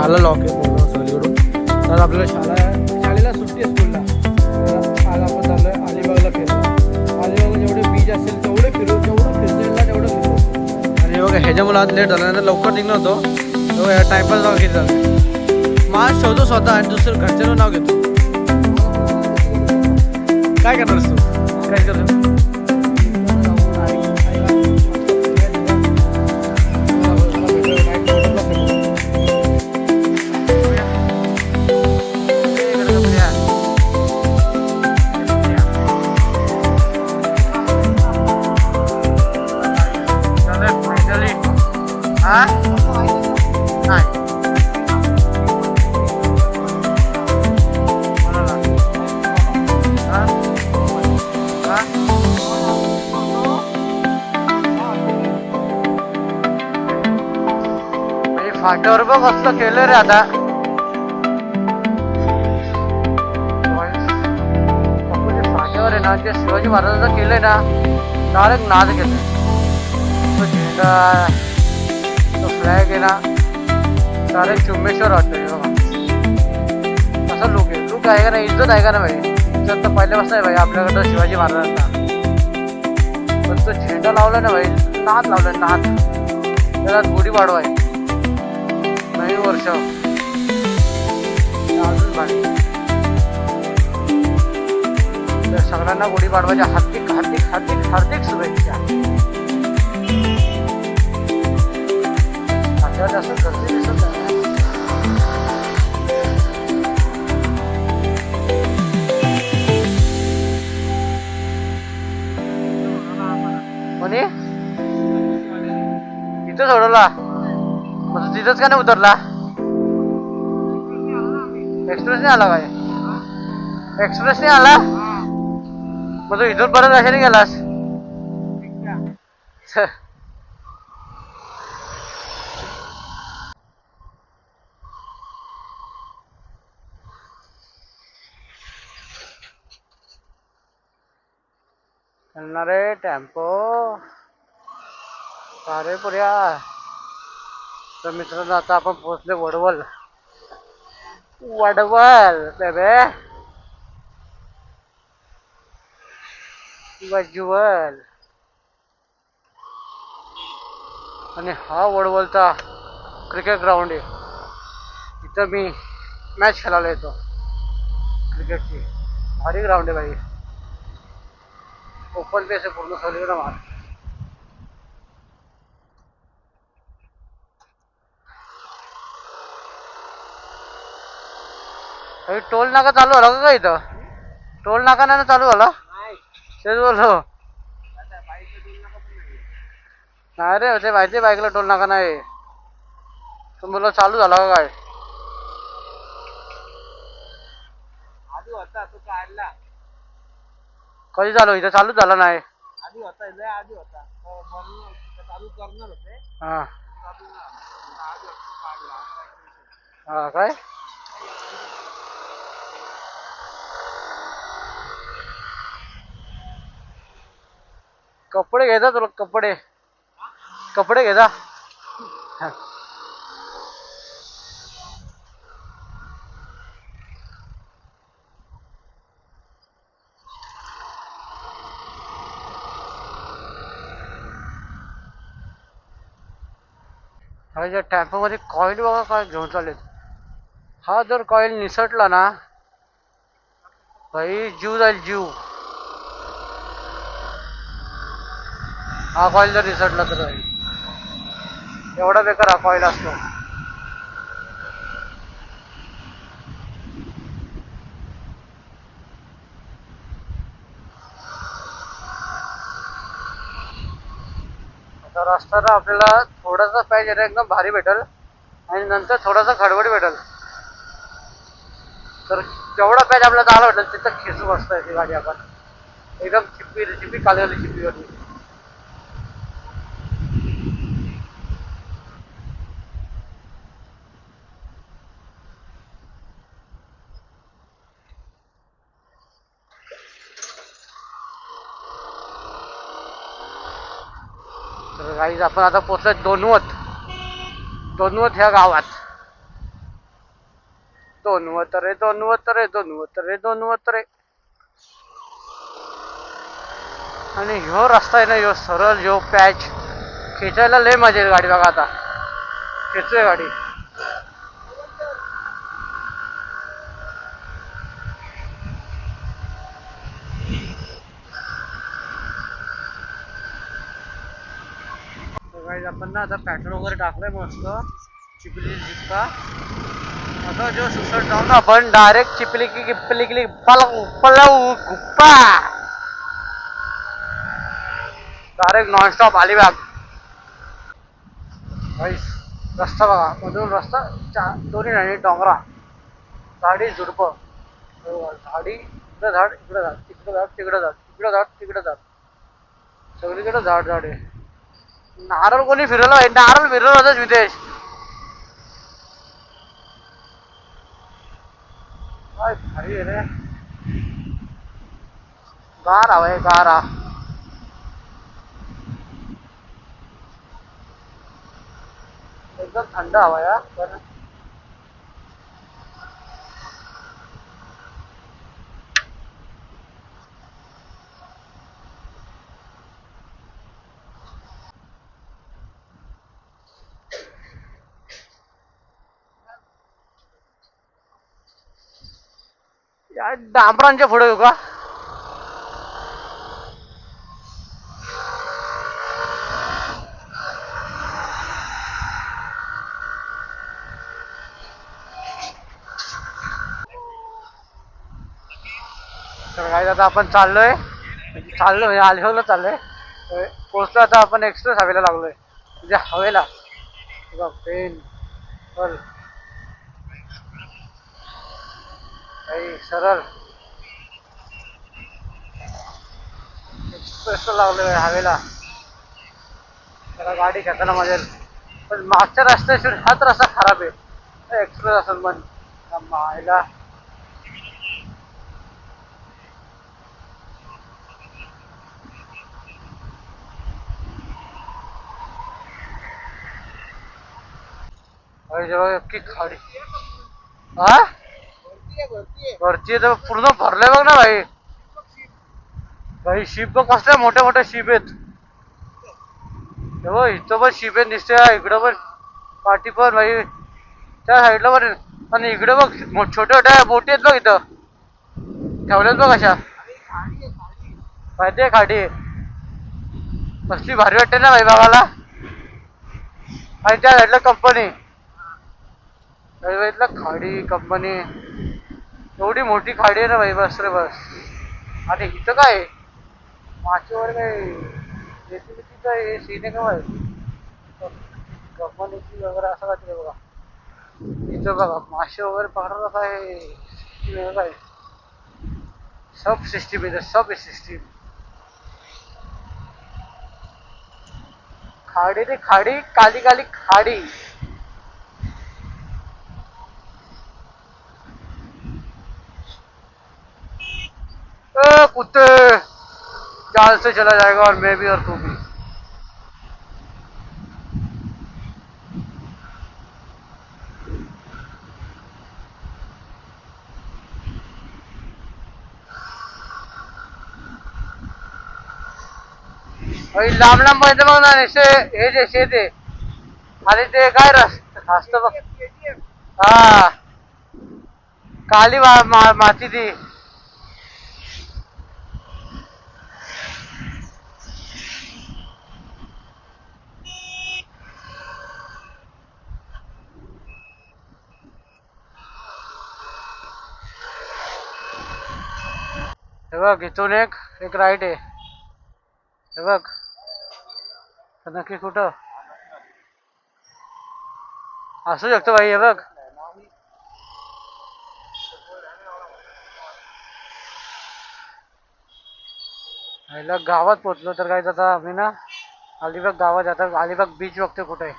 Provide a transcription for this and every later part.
शाळा लॉक आहे पूर्ण सगळीकडून. तर आपल्याला शाळेला सुट्टी आहे स्कूलला. तर आज आपण चाललो आहे अलिबागला फिरायला. अलिबागला जेवढे बीच असेल तेवढे फिरू, जेवढं फिरता येईल ना तेवढं फिरू. आणि बघा ह्याच्यामुळे आज लेट झाला, नाही लवकर निघणार होतो. तेव्हा टाईमपास जाऊन किती झालं. मास्क ठेवतो स्वतः आणि दुसरं घरच्यानं नाव घेतो. काय करणारस तू? काय करतो? फाट्यावर बघ असं केलं रे आता. फाट्यावर आहे ना जे शिवाजी महाराजांचं केलंय ना, डायरेक्ट नाद केलंय. तो झेंडा, तो फ्लॅग आहे ना, डायरेक्ट चुम्मेश्वर वाटतोय बघा. असं लुक आहे का ना, इज्जत आहे का ना भाई. इज्जत तर पहिल्यापासून आहे भाई आपल्याकडं शिवाजी महाराजांना. पण तो झेंडा लावला ना भाई, नाद लावलाय नाद. त्याला गुढी पाडवा आहे, नवीन वर्ष अजून भारी. तर सगळ्यांना गुढीपाडव्याच्या हार्दिक हार्दिक हार्दिक हार्दिक शुभेच्छा. आपल्याला असं गर्दी दिसत नाही. कोणी इथं सोडवला मग तिथंच का नाही उतरला? एक्सप्रेस नाही आला काय? एक्सप्रेस नाही आला मग तू इथून परत कशाने गेलास? चलणारे टेम्पो सारे पुऱ्या. तर मित्रांनो आता आपण पोहोचले वडवल. वडवल बेबे, वज्वल. आणि हा वडवलचा क्रिकेट ग्राउंड आहे. इथं मी मॅच खेळायला येतो क्रिकेटची. भारी ग्राउंड आहे भाई. ओपन पेस आहे पूर्ण सगळीकडे मार. टोल नाका चालू झाला का इथं? टोल नाका नाही चालू झाला? तेच बोललो. नाही रे ते माहिती बाईकला टोल नाका नाही. तुम्हाला चालू झाला का काय? आधी होता तो काढला. कधी चालू? इथं चालू झाला नाही. आधी होता, आधी होता म्हणून चालू करणार होते. हा हा काय कपडे घ्यायचा तुला? कपडे कपडे घ्यायचा. ह्या टेम्पो मध्ये कॉईल बघा काय घेऊन चाललेत. हा जर कॉईल निसटला ना भाई जीव जाईल जीव. हा कॉईल जर निसटला तर एवढा बेकार हा कॉईल असतो. आता रस्ता आपल्याला थोडासा पाहिजे एकदम भारी भेटल आणि नंतर थोडासा खडबड भेटल. तर जेवढा पॅच आपल्याला चांगला भेटेल तिथं खेचू बसता ती गाडी आपण एकदम चिप्पी चिप्पी कालवली चिप्पीवरती. तर गाईज आपण आता पोहोचलोय दोनवत ह्या गावात. दोन वतरे दोन वतरे दोन वतरे दोन वतरे. आणि ह्यो रस्ता आहे ना, ह्यो सरळ ह्यो पॅच खेचायला लय मजा येईल गाडी. बघा आता खेचूय गाडी. आपण ना आता पेट्रोल वगैरे टाकलंय मस्त चिपली जिंका. आता जो सुसट जाऊ ना आपण डायरेक्ट चिपली की गिपली की पलव गुप्पा डायरेक्ट नॉनस्टॉप अलिबाग. रस्ता बघा, मधून रस्ता दोन्ही नाही डोंगरा, झाडी झुडप, झाडी इकडे झाड इकडे झाड तिकडे झाड तिकडे झाड तिकडे झाड तिकडे झाड सगळीकडे झाड झाड आहे. नारळ कोणी फिरवलं आहे? नारळ फिरवलं होतच विदेश. काय भारी आहे रे. गार हवा आहे, गार हा. एकदम थंड हवा या पण. या डांबरांच्या पुढे येऊ का? तर काय आता आपण चाललोय आलेला चाललोय. पोहोचलो आता आपण एक्सप्रेस हवेला लागलोय, म्हणजे हवेला पेन चल काही सरळ एक्सप्रेस लागलोय हवेला. त्याला गाडी खेळताना मजा येईल. पण मागच्या रस्त्याशी हाच रस्ता खराब आहे. एक्सप्रेस असेल पण मायला. जेव्हा की खाडी हा वरती तर पूर्ण भरलंय बघ ना भाई. भाई शिप बघ कसल्या मोठ्या मोठ्या शिप आहेत. हो इथं पण शिप आहेत दिसते, इकडं पण पाठी पण भाई, त्या साईडला पण. आणि इकडे बघ छोट्या छोट्या बोटी आहेत बघ इथं ठेवल्यात बघ अशा. माहितीये खाडी कसली भारी वाटते ना भाई बघायला. आणि त्या साईडला कंपनी, खाडी कंपनी, एवढी मोठी खाडी आहे ना भाई. बस रे बस. आणि इथं काय माचीवर काय रेसिपीचा हे सीन आहे का भाई, कंपनीची वगैरे असं काहीतरी बघा. इथं बघा मासे वगैरे पकडायला काय सब सिस्टीम इथं, सब सिस्टीम. खाडी रे खाडी, काली काली खाडी. कुत्ते जाल से चला जाएगा और मैं भी और तू भी. लांब लांब मध्ये बघ ना हे जे शेत आहे आणि ते काय असत बघ. हा काली माती ती. हे बघ इथून एक राईट आहे. हे बघ नक्की कुठं असू शकतो भाई. हे बघ ह्याला गावात पोहोचलो तर काय आता आम्ही ना अलिबाग गावात जातात. अलिबाग बीच बघतो कुठे आहे.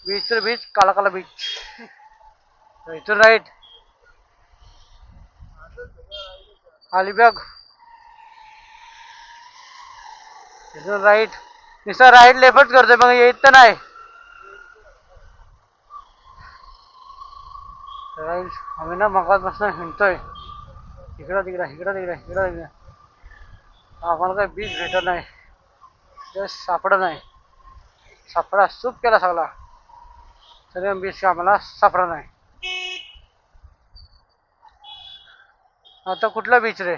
बीच तर बीच, काला काला बीच. इथून राईट अलिबाग, इथून राईट. नुसता राईट लेफ्ट करतोय मग येत तर नाही. गाईज आम्ही ना मगापासून हिंडतोय इकडं तिकडं इकडं तिकडं इकडं तिकडं. आम्हाला काही बीच भेटत नाही, ते सापडत नाही. सापडा सूप केला सगळा तरी बीच आम्हाला सापडा नाही. आता कुठला बीच रे?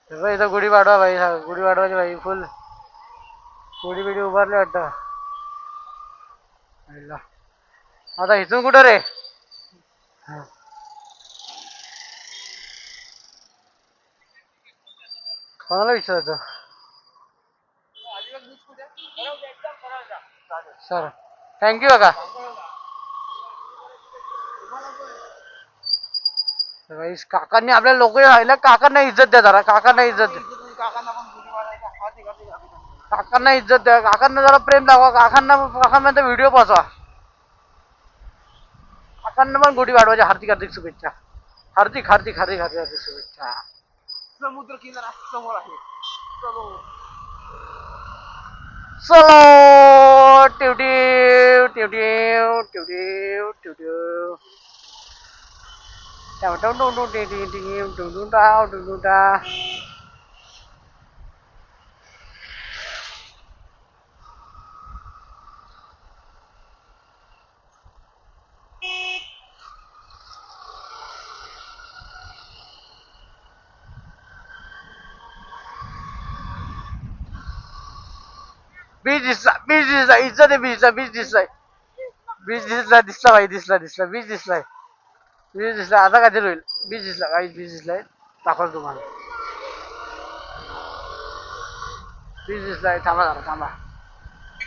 इथं गुढी पाडवा भाई, गुढी पाडवाची भाई फुल गुढी बिडी उभारली वाटतं. आता इथून कुठं रे? कोणाला विचारायचं सर? थँक्यू काका. काकांनी आपल्याला लोक राहिला, काकांना इज्जत द्या जरा, काकांना इज्जत द्या, काकांना इज्जत द्या, काकांना जरा प्रेम दाखवा, काकांना व्हिडिओ पोचवा. काकांना पण गुढी पाडवायच्या हार्दिक हार्दिक शुभेच्छा. हार्दिक हार्दिक हार्दिक हार्दिक हार्दिक शुभेच्छा. समुद्र किनारा समोर आहे. चलो टिवटिव टिवटिव टिवटिव टिवटिव. बीच दिसला, बीच दिसला, इज्जत आहे बीचला, बीच दिसलाय, बीच दिसला, दिसला भाई, दिसला दिसला, बीच दिसलाय, बीच दिसला. आता काय होईल? बीच दिसला काही, बीच दिसलाय, दाखवतो तुम्हाला. बीच दिसलाय, थांबा जरा थांबा,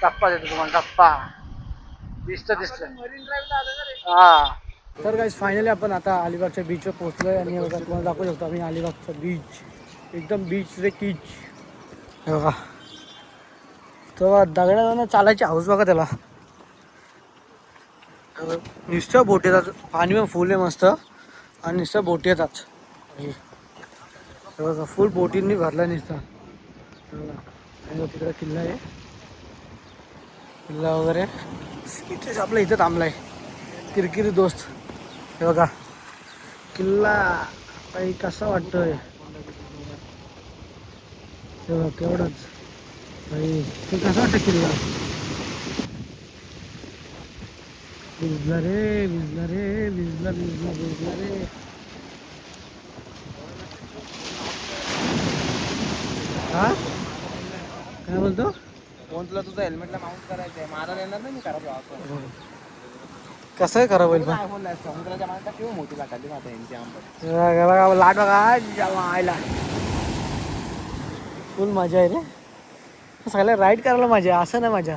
टप्पा देतो तुम्हाला, टप्पा. बीच तर दिसलाय. हा तर गाईस फायनली आपण आता अलिबागच्या बीचवर पोहोचलोय आणि बघा तुम्हाला दाखवू शकतो आम्ही अलिबागचा बीच, एकदम बीच रे कीच. हे बघा तेव्हा दगडानं चालायची हौस बघा त्याला. नुसतं बोट येतात, पाणी पण फुल आहे मस्त आणि नुसतं बोट येतात. हे बघा फुल बोटींनी भरला नुसतं. तिकडे किल्ला आहे, किल्ला वगैरे इथेच आपल्या इथं थांबलाय किरकिरी दोस्त. हे बघा किल्ला काही कसा वाटतोय, हे बघा केवढंच भाई, ते कसा वाटतं किल्ला. भिजला रे, भिजला रे, भिजला भिजला भिजला रे. हा काय बोलतो? फोन तुला तुझं हेल्मेटला माउंट करायचंय, माझा येणार नाही मी खराब असं. कसं आहे खराब होईल? काय बोललाय समुद्राच्या माणसा किंवा मोठी लाटाली माझा यांची आंबट लाट बघा आयला, फुल मजा आहे रे. सगळ्या राईड करायला मजा, असं नाही मजा.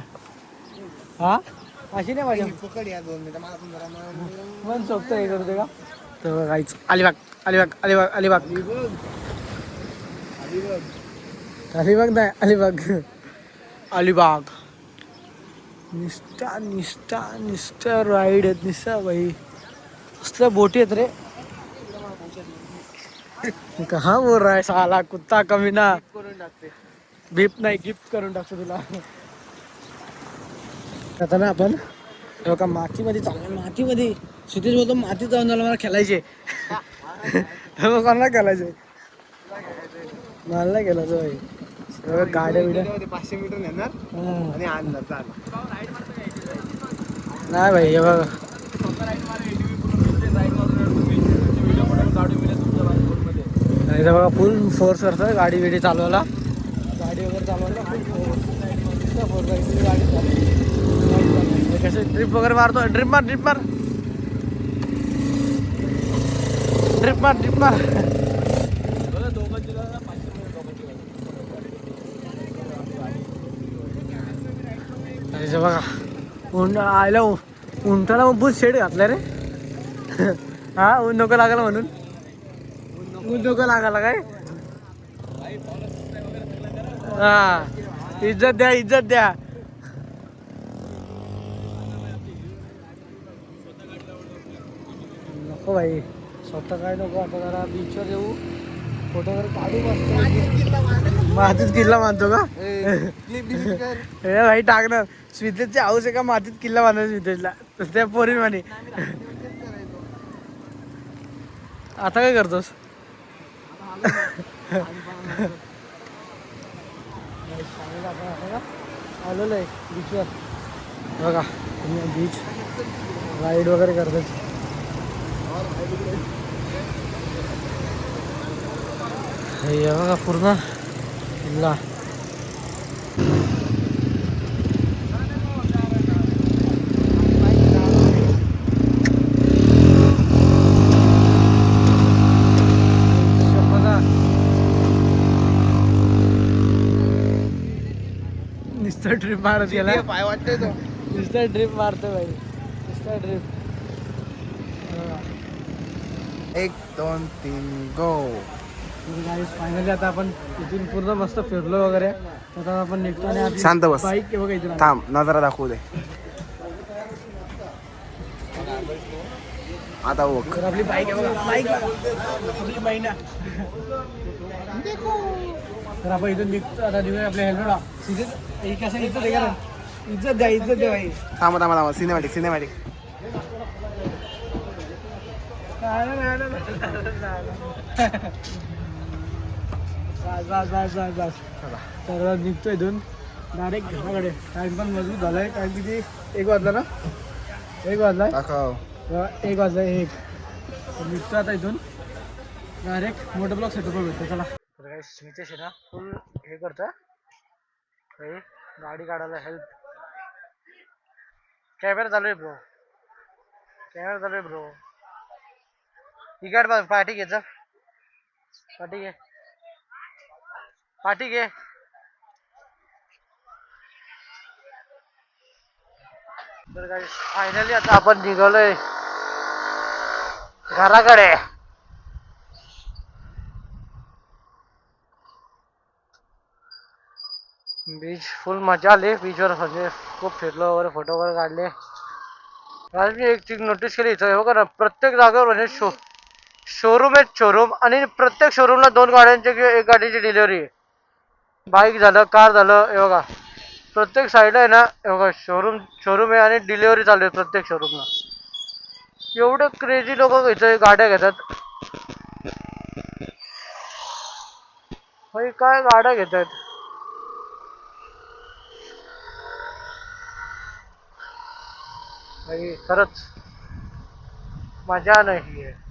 हा अशी नाही मजा. पकड या 2 मिनिटं मला पण जरा मन सोबतं हे करू दे का. तर काहीच अलिबाग अलिबाग अलिबाग अलिबाग अलिबाग नाही अलिबाग अलिबाग. निष्ठा निष्ठा निष्ठा राईड आहेत निष्ठा भाई, कसल्या बोटी आहेत रे. कहा बोल रहा है साला कुत्ता कमीना. करून टाकते, बीप नाही गिफ्ट करून टाकतो तुला. आता ना आपण का मातीमध्ये चालू, मातीमध्ये सुधीर बोलतो मातीत जाऊन झालं मला खेळायचे. मग कोणाला खेळायचे? मला नाही खेळायचं भाई. गाड्या बिड्या 500 मीटर नेणार आणि आणणार चाल. नाही भाई हे बघा बघा फुल फोर्स करतं गाडी बिडी चालवायला, गाडी वगैरे चालवायला फुल फोर्स गाडी चालू. कसे ट्रिप वगैरे मारतो, ड्रिप मार ड्रिप मार ड्रिप मार ड्रिप मार. बघा आयला उंटाला मग बहुत शेड घातला रे. हा ऊन नको लागायला म्हणून, ऊन नको लागायला काय. हा इज्जत द्या इज्जत द्या. हो भाई स्वतः काय नको आता जरा बीचवर येऊ फोटो वगैरे काढू मस्त मातीत किल्ला बांधतो का हे भाई टाकणार स्वितेशची हाऊस आहे का मातीत किल्ला बांधायचा स्वितेशला त्या पोरी म्हणे आता काय करतोस आलेलो आहे बीचवर बघा बीच राईड वगैरे करतात हे बघा पूर्ण किल्ला नुसतं ट्रिप मारत गेला पाय वाटते तो नुसतं ट्रिप मारतो भाई नुसतं ट्रिप 1 2 3 गो फायनली आता आपण इथून पूर्ण मस्त फिरलो वगैरे आता आपण निघतो आणि शांत बस. बाईक बघा इथून थांब नजरा दाखवू दे आता बघ तर आपली बाईक आहे बघा बाईक आपली बाईक ना तर आपण इथून निघतो आता निघूया आपल्या हेल्मेट सीधे कसं इज्जत आहे का इज्जत द्या भाई थांबा थांबा थांबा सिनेमॅटिक बस तर निघतो इथून डायरेक्ट घराकडे टाइम पण मजबूत झालाय कारण किती 1 वाजला ना 1 वाजलाय दाखव 1 वाजलाय तर निघतो आता इथून डायरेक्ट मोटर ब्लॉक सेटअप भेटतो चला तर काही स्मितेश आहे ना फुल हे करतं काही गाडी काढायला हेल्प कॅमेरा चालू आहे ब्रो इकडे पाठी घे पाठी घे तर काही फायनली आता आपण निघालोय घराकडे बीच फुल मजा आली बीचवर म्हणजे खूप फिरलो वगैरे फोटो वगैरे काढले आज मी एक चीज नोटीस केली इथं हो का ना प्रत्येक जागेवर म्हणजे शोरूम आहेत शोरूम आणि प्रत्येक शोरूमला 2 गाड्यांची किंवा 1 गाडीची डिलिव्हरी आहे बाईक झालं कार झालं हे बघा प्रत्येक साईडला आहे ना हे बघा शोरूम आहे आणि डिलिव्हरी चालू आहे प्रत्येक शोरूमला एवढे क्रेझी लोक इथं गाड्या घेतात भाई काय गाड्या घेतात भाई खरंच मजा नाही आहे